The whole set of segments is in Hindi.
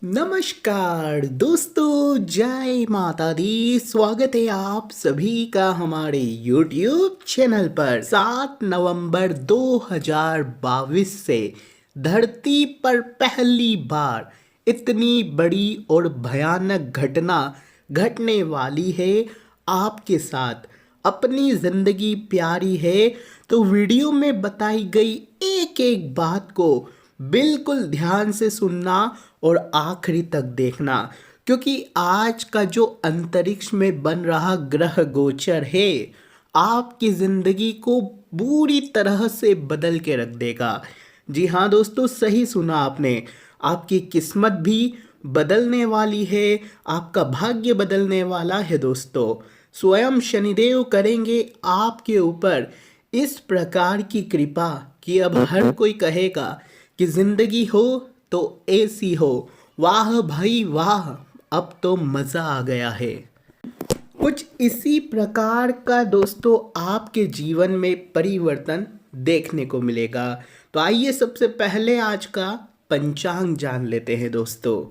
नमस्कार दोस्तों, जय माता दी। स्वागत है आप सभी का हमारे YouTube चैनल पर। 7 नवंबर 2022 से धरती पर पहली बार इतनी बड़ी और भयानक घटना घटने वाली है आपके साथ। अपनी जिंदगी प्यारी है तो वीडियो में बताई गई एक एक बात को बिल्कुल ध्यान से सुनना और आखिरी तक देखना, क्योंकि आज का जो अंतरिक्ष में बन रहा ग्रह गोचर है आपकी जिंदगी को पूरी तरह से बदल के रख देगा। जी हाँ दोस्तों, सही सुना आपने। आपकी किस्मत भी बदलने वाली है, आपका भाग्य बदलने वाला है दोस्तों। स्वयं शनिदेव करेंगे आपके ऊपर इस प्रकार की कृपा कि अब हर कोई कहेगा कि जिंदगी हो तो ऐसी हो। वाह भाई वाह, अब तो मज़ा आ गया है। कुछ इसी प्रकार का दोस्तों आपके जीवन में परिवर्तन देखने को मिलेगा। तो आइए सबसे पहले आज का पंचांग जान लेते हैं दोस्तों।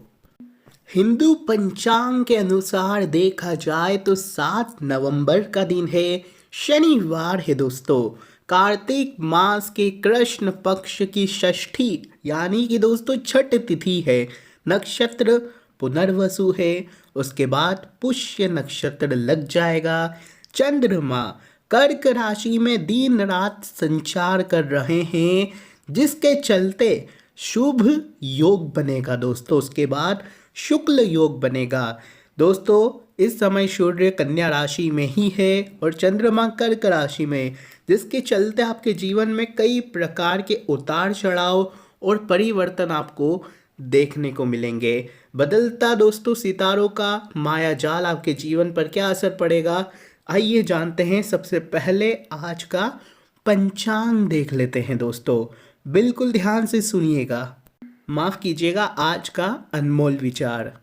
हिंदू पंचांग के अनुसार देखा जाए तो 7 नवंबर का दिन है, शनिवार है दोस्तों। कार्तिक मास के कृष्ण पक्ष की षष्ठी यानी कि दोस्तों छठ तिथि है। नक्षत्र पुनर्वसु है। उसके बाद पुष्य नक्षत्र लग जाएगा। चंद्रमा कर्क राशि में दिन रात संचार कर रहे हैं, जिसके चलते शुभ योग बनेगा दोस्तों। उसके बाद शुक्ल योग बनेगा दोस्तों। इस समय सूर्य कन्या राशि में ही है और चंद्रमा कर्क राशि में, जिसके चलते आपके जीवन में कई प्रकार के उतार चढ़ाव और परिवर्तन आपको देखने को मिलेंगे। बदलता दोस्तों सितारों का माया जाल आपके जीवन पर क्या असर पड़ेगा, आइए जानते हैं। सबसे पहले आज का पंचांग देख लेते हैं दोस्तों। बिल्कुल ध्यान से सुनिएगा, माफ कीजिएगा आज का अनमोल विचार।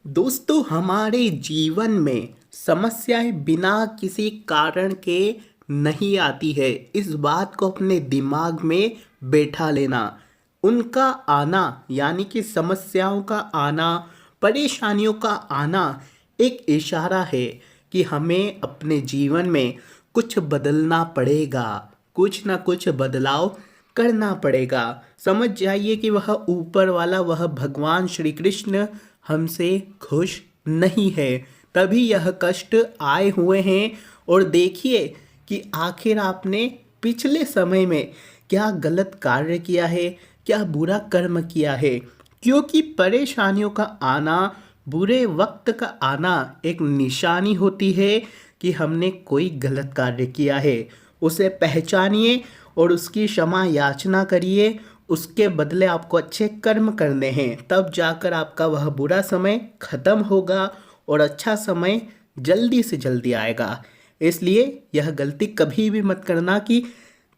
दोस्तों, हमारे जीवन में समस्याएं बिना किसी कारण के नहीं आती है। इस बात को अपने दिमाग में बैठा लेना। उनका आना यानी कि समस्याओं का आना, परेशानियों का आना एक इशारा है कि हमें अपने जीवन में कुछ बदलना पड़ेगा, कुछ ना कुछ बदलाव करना पड़ेगा। समझ जाइए कि वह ऊपर वाला, वह भगवान श्री कृष्ण हमसे खुश नहीं है, तभी यह कष्ट आए हुए हैं। और देखिए कि आखिर आपने पिछले समय में क्या गलत कार्य किया है, क्या बुरा कर्म किया है। क्योंकि परेशानियों का आना, बुरे वक्त का आना एक निशानी होती है कि हमने कोई गलत कार्य किया है। उसे पहचानिए और उसकी क्षमा याचना करिए। उसके बदले आपको अच्छे कर्म करने हैं, तब जाकर आपका वह बुरा समय खत्म होगा और अच्छा समय जल्दी से जल्दी आएगा। इसलिए यह गलती कभी भी मत करना कि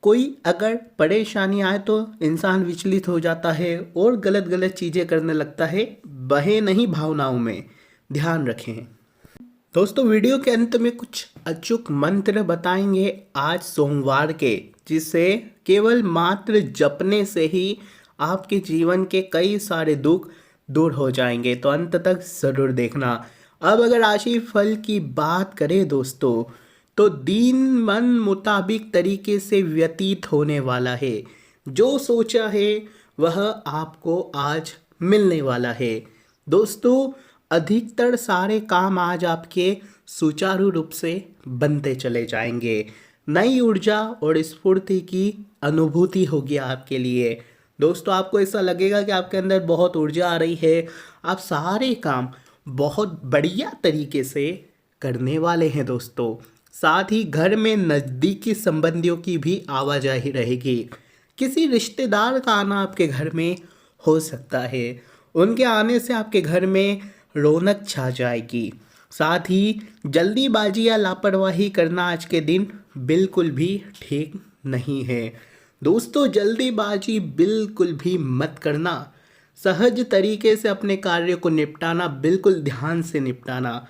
कोई अगर परेशानी आए तो इंसान विचलित हो जाता है और गलत गलत चीज़ें करने लगता है। बहे नहीं भावनाओं में, ध्यान रखें। दोस्तों, वीडियो के अंत में कुछ अचूक मंत्र बताएंगे आज सोमवार के, जिसे केवल मात्र जपने से ही आपके जीवन के कई सारे दुख दूर हो जाएंगे। तो अंत तक ज़रूर देखना। अब अगर राशि फल की बात करें दोस्तों, तो दिन मन मुताबिक तरीके से व्यतीत होने वाला है। जो सोचा है वह आपको आज मिलने वाला है दोस्तों। अधिकतर सारे काम आज आपके सुचारू रूप से बनते चले जाएंगे। नई ऊर्जा और स्फूर्ति की अनुभूति होगी आपके लिए दोस्तों। आपको ऐसा लगेगा कि आपके अंदर बहुत ऊर्जा आ रही है, आप सारे काम बहुत बढ़िया तरीके से करने वाले हैं दोस्तों। साथ ही घर में नज़दीकी संबंधियों की भी आवाजाही रहेगी। किसी रिश्तेदार का आना आपके घर में हो सकता है, उनके आने से आपके घर में रौनक छा जाएगी। साथ ही जल्दीबाजी या लापरवाही करना आज के दिन बिल्कुल भी ठीक नहीं है दोस्तों। जल्दीबाजी बिल्कुल भी मत करना। सहज तरीके से अपने कार्य को निपटाना, बिल्कुल ध्यान से निपटाना।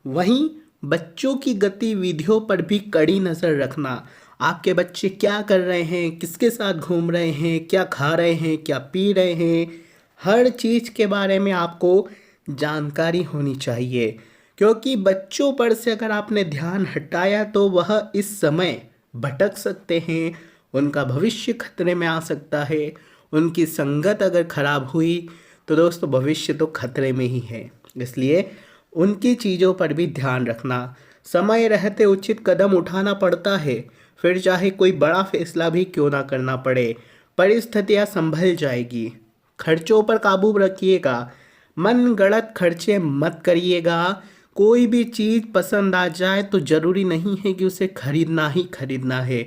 वहीं बच्चों की गतिविधियों पर भी कड़ी नज़र रखना। आपके बच्चे क्या कर रहे हैं, किसके साथ घूम रहे हैं, क्या खा रहे हैं, क्या पी रहे हैं, हर चीज़ के बारे में आपको जानकारी होनी चाहिए, क्योंकि बच्चों पर से अगर आपने ध्यान हटाया तो वह इस समय भटक सकते हैं, उनका भविष्य खतरे में आ सकता है। उनकी संगत अगर खराब हुई तो दोस्तों भविष्य तो खतरे में ही है। इसलिए उनकी चीज़ों पर भी ध्यान रखना, समय रहते उचित कदम उठाना पड़ता है, फिर चाहे कोई बड़ा फैसला भी क्यों ना करना पड़े। परिस्थितियाँ संभल जाएगी। खर्चों पर काबू रखिएगा, मन गढ़ंत खर्चे मत करिएगा। कोई भी चीज़ पसंद आ जाए तो ज़रूरी नहीं है कि उसे खरीदना ही खरीदना है।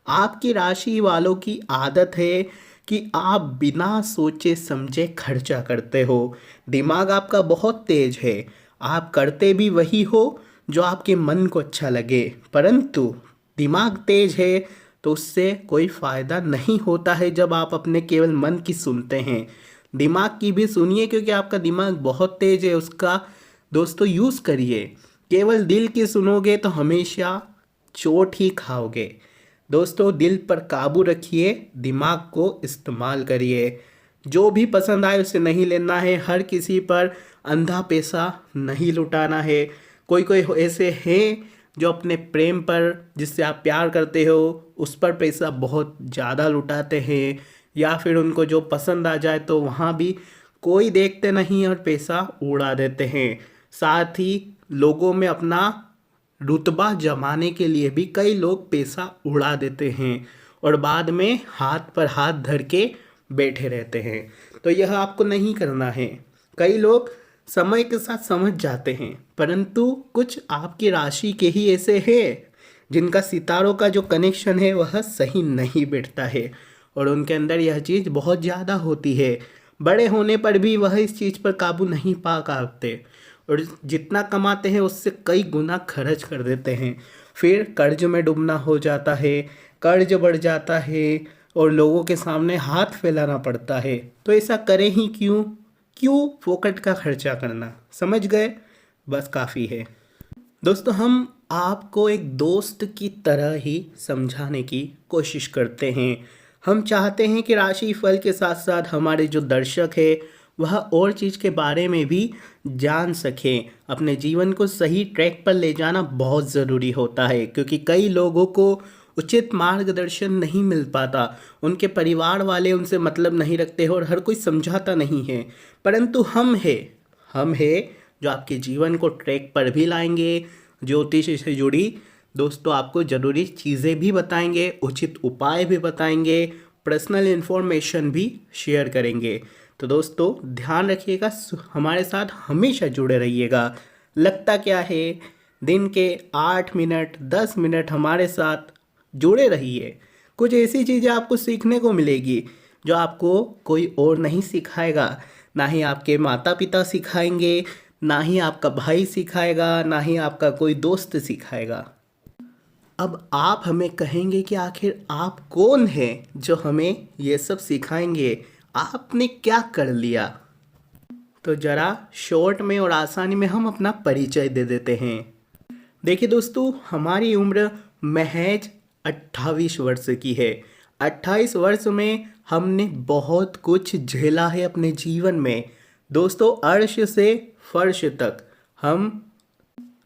आपकी राशि वालों की आदत है कि आप बिना सोचे समझे खर्चा करते हो। दिमाग आपका बहुत तेज है, आप करते भी वही हो जो आपके मन को अच्छा लगे, परंतु दिमाग तेज है तो उससे कोई फ़ायदा नहीं होता है जब आप अपने केवल मन की सुनते हैं। दिमाग की भी सुनिए, क्योंकि आपका दिमाग बहुत तेज है, उसका दोस्तों यूज़ करिए। केवल दिल की सुनोगे तो हमेशा चोट ही खाओगे। दोस्तों दिल पर काबू रखिए, दिमाग को इस्तेमाल करिए। जो भी पसंद आए उसे नहीं लेना है, हर किसी पर अंधा पैसा नहीं लुटाना है। कोई कोई ऐसे हैं जो अपने प्रेम पर, जिससे आप प्यार करते हो, उस पर पैसा बहुत ज़्यादा लुटाते हैं, या फिर उनको जो पसंद आ जाए तो वहाँ भी कोई देखते नहीं और पैसा उड़ा देते हैं। साथ ही लोगों में अपना रुतबा जमाने के लिए भी कई लोग पैसा उड़ा देते हैं और बाद में हाथ पर हाथ धर के बैठे रहते हैं। तो यह आपको नहीं करना है। कई लोग समय के साथ समझ जाते हैं, परंतु कुछ आपकी राशि के ही ऐसे हैं जिनका सितारों का जो कनेक्शन है वह सही नहीं बैठता है और उनके अंदर यह चीज़ बहुत ज़्यादा होती है। बड़े होने पर भी वह इस चीज़ पर काबू नहीं पा पाते और जितना कमाते हैं उससे कई गुना खर्च कर देते हैं। फिर कर्ज में डूबना हो जाता है, कर्ज बढ़ जाता है और लोगों के सामने हाथ फैलाना पड़ता है। तो ऐसा करें ही क्यों? क्यों फोकट का खर्चा करना? समझ गए? बस काफ़ी है। दोस्तों हम आपको एक दोस्त की तरह ही समझाने की कोशिश करते हैं। हम चाहते हैं कि राशि फल के साथ साथ हमारे जो दर्शक है वह और चीज़ के बारे में भी जान सकें। अपने जीवन को सही ट्रैक पर ले जाना बहुत ज़रूरी होता है, क्योंकि कई लोगों को उचित मार्गदर्शन नहीं मिल पाता, उनके परिवार वाले उनसे मतलब नहीं रखते हैं और हर कोई समझाता नहीं है। परंतु हम है जो आपके जीवन को ट्रैक पर भी लाएंगे, ज्योतिष से जुड़ी दोस्तों आपको ज़रूरी चीज़ें भी बताएंगे, उचित उपाय भी बताएंगे, पर्सनल इन्फॉर्मेशन भी शेयर करेंगे। तो दोस्तों ध्यान रखिएगा, हमारे साथ हमेशा जुड़े रहिएगा। लगता क्या है, दिन के 8 मिनट 10 मिनट हमारे साथ जुड़े रहिए। कुछ ऐसी चीज़ें आपको सीखने को मिलेगी जो आपको कोई और नहीं सिखाएगा। ना ही आपके माता पिता सिखाएंगे, ना ही आपका भाई सिखाएगा, ना ही आपका कोई दोस्त सिखाएगा। अब आप हमें कहेंगे कि आखिर आप कौन हैं जो हमें ये सब सिखाएंगे, आपने क्या कर लिया? तो ज़रा शॉर्ट में और आसानी में हम अपना परिचय दे देते हैं। देखिए दोस्तों, हमारी उम्र महज 28 वर्ष की है। 28 वर्ष में हमने बहुत कुछ झेला है अपने जीवन में। दोस्तों अर्श से फर्श तक हम,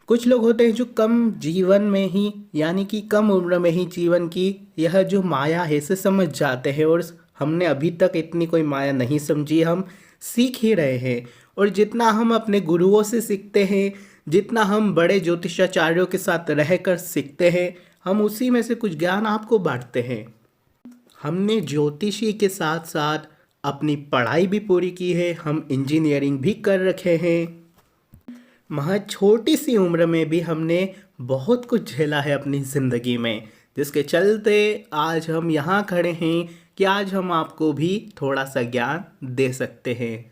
कुछ लोग होते हैं जो कम जीवन में ही, यानी कि कम उम्र में ही जीवन की यह जो माया है इसे समझ जाते हैं, और हमने अभी तक इतनी कोई माया नहीं समझी। हम सीख ही रहे हैं और जितना हम अपने गुरुओं से सीखते हैं, जितना हम बड़े ज्योतिषाचार्यों के साथ रहकर सीखते हैं, हम उसी में से कुछ ज्ञान आपको बांटते हैं। हमने ज्योतिषी के साथ साथ अपनी पढ़ाई भी पूरी की है, हम इंजीनियरिंग भी कर रखे हैं। महज छोटी सी उम्र में भी हमने बहुत कुछ झेला है अपनी ज़िंदगी में, जिसके चलते आज हम यहाँ खड़े हैं कि आज हम आपको भी थोड़ा सा ज्ञान दे सकते हैं।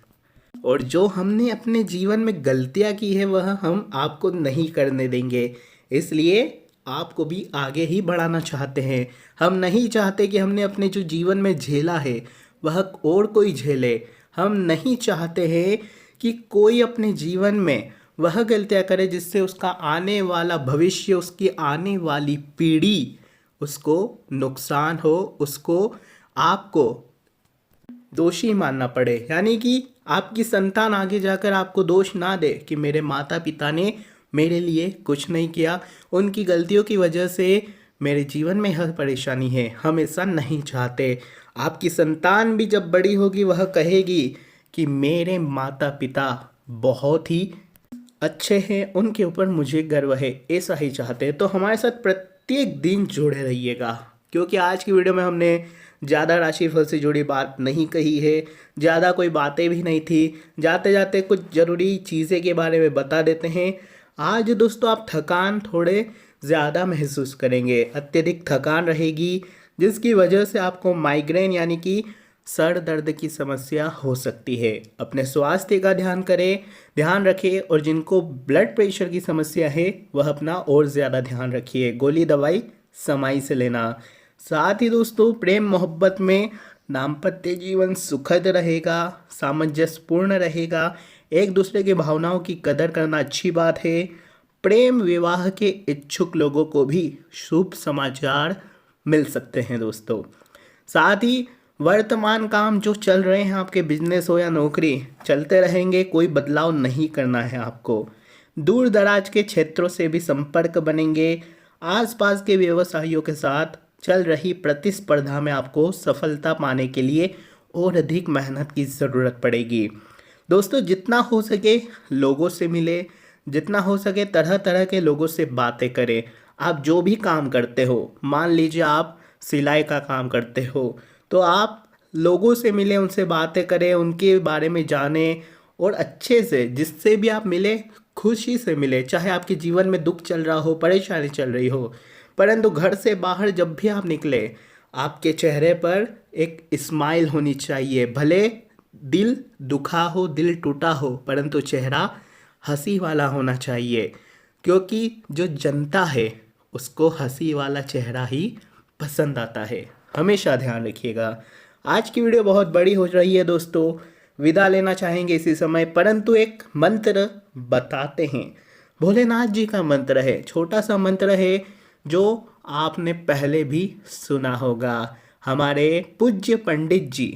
और जो हमने अपने जीवन में गलतियाँ की है वह हम आपको नहीं करने देंगे। इसलिए आपको भी आगे ही बढ़ाना चाहते हैं। हम नहीं चाहते कि हमने अपने जो जीवन में झेला है वह और कोई झेले। हम नहीं चाहते हैं कि कोई अपने जीवन में वह गलतियाँ करे जिससे उसका आने वाला भविष्य, उसकी आने वाली पीढ़ी उसको नुकसान हो, उसको आपको दोषी मानना पड़े, यानी कि आपकी संतान आगे जाकर आपको दोष ना दे कि मेरे माता पिता ने मेरे लिए कुछ नहीं किया, उनकी गलतियों की वजह से मेरे जीवन में हर परेशानी है, हम ऐसा नहीं चाहते। आपकी संतान भी जब बड़ी होगी वह कहेगी कि मेरे माता पिता बहुत ही अच्छे हैं, उनके ऊपर मुझे गर्व है, ऐसा ही चाहते हैं। तो हमारे साथ प्रत्येक दिन जुड़े रहिएगा, क्योंकि आज की वीडियो में हमने ज़्यादा राशिफल से जुड़ी बात नहीं कही है, ज़्यादा कोई बातें भी नहीं थी। जाते जाते कुछ ज़रूरी चीज़ें के बारे में बता देते हैं। आज दोस्तों आप थकान थोड़े ज़्यादा महसूस करेंगे, अत्यधिक थकान रहेगी, जिसकी वजह से आपको माइग्रेन यानी कि सर दर्द की समस्या हो सकती है। अपने स्वास्थ्य का ध्यान रखें, और जिनको ब्लड प्रेशर की समस्या है वह अपना और ज़्यादा ध्यान रखिए, गोली दवाई समय से लेना। साथ ही दोस्तों प्रेम मोहब्बत में दाम्पत्य जीवन सुखद रहेगा, सामंजस्यपूर्ण रहेगा, एक दूसरे की भावनाओं की कदर करना अच्छी बात है। प्रेम विवाह के इच्छुक लोगों को भी शुभ समाचार मिल सकते हैं दोस्तों। साथ ही वर्तमान काम जो चल रहे हैं, आपके बिजनेस हो या नौकरी, चलते रहेंगे, कोई बदलाव नहीं करना है आपको। दूर दराज के क्षेत्रों से भी संपर्क बनेंगे। आसपास के व्यवसायियों के साथ चल रही प्रतिस्पर्धा में आपको सफलता पाने के लिए और अधिक मेहनत की ज़रूरत पड़ेगी। दोस्तों जितना हो सके लोगों से मिले, जितना हो सके तरह तरह के लोगों से बातें करें। आप जो भी काम करते हो, मान लीजिए आप सिलाई का काम करते हो, तो आप लोगों से मिलें, उनसे बातें करें, उनके बारे में जानें, और अच्छे से जिससे भी आप मिले खुशी से मिले। चाहे आपके जीवन में दुख चल रहा हो, परेशानी चल रही हो, परंतु घर से बाहर जब भी आप निकले, आपके चेहरे पर एक स्माइल होनी चाहिए। भले दिल दुखा हो, दिल टूटा हो, परंतु चेहरा हंसी वाला होना चाहिए, क्योंकि जो जनता है उसको हंसी वाला चेहरा ही पसंद आता है। हमेशा ध्यान रखिएगा। आज की वीडियो बहुत बड़ी हो रही है दोस्तों, विदा लेना चाहेंगे इसी समय, परंतु एक मंत्र बताते हैं। भोलेनाथ जी का मंत्र है, छोटा सा मंत्र है जो आपने पहले भी सुना होगा। हमारे पूज्य पंडित जी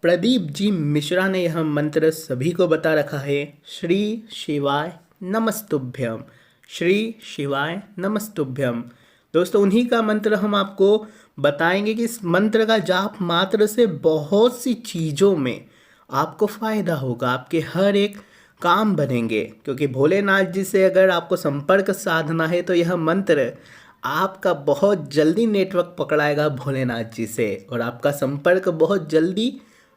प्रदीप जी मिश्रा ने यह मंत्र सभी को बता रखा है। श्री शिवाय नमस्तुभ्यम, श्री शिवाय नमस्तुभ्यम। दोस्तों उन्हीं का मंत्र हम आपको बताएंगे कि इस मंत्र का जाप मात्र से बहुत सी चीज़ों में आपको फ़ायदा होगा, आपके हर एक काम बनेंगे। क्योंकि भोलेनाथ जी से अगर आपको संपर्क साधना है तो यह मंत्र आपका बहुत जल्दी नेटवर्क पकड़ाएगा भोलेनाथ जी से, और आपका संपर्क बहुत जल्दी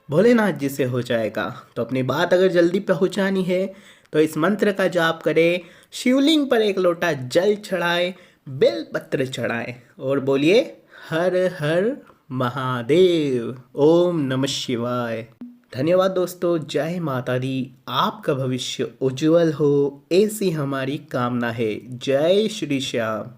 भोलेनाथ जी से हो जाएगा। तो अपनी बात अगर जल्दी पहुंचानी है तो इस मंत्र का जाप करें, शिवलिंग पर एक लोटा जल चढ़ाएं, बेल पत्र चढ़ाएं और बोलिए हर हर महादेव, ओम नमः शिवाय। धन्यवाद दोस्तों, जय माता दी। आपका भविष्य उज्जवल हो, ऐसी हमारी कामना है। जय श्री श्याम।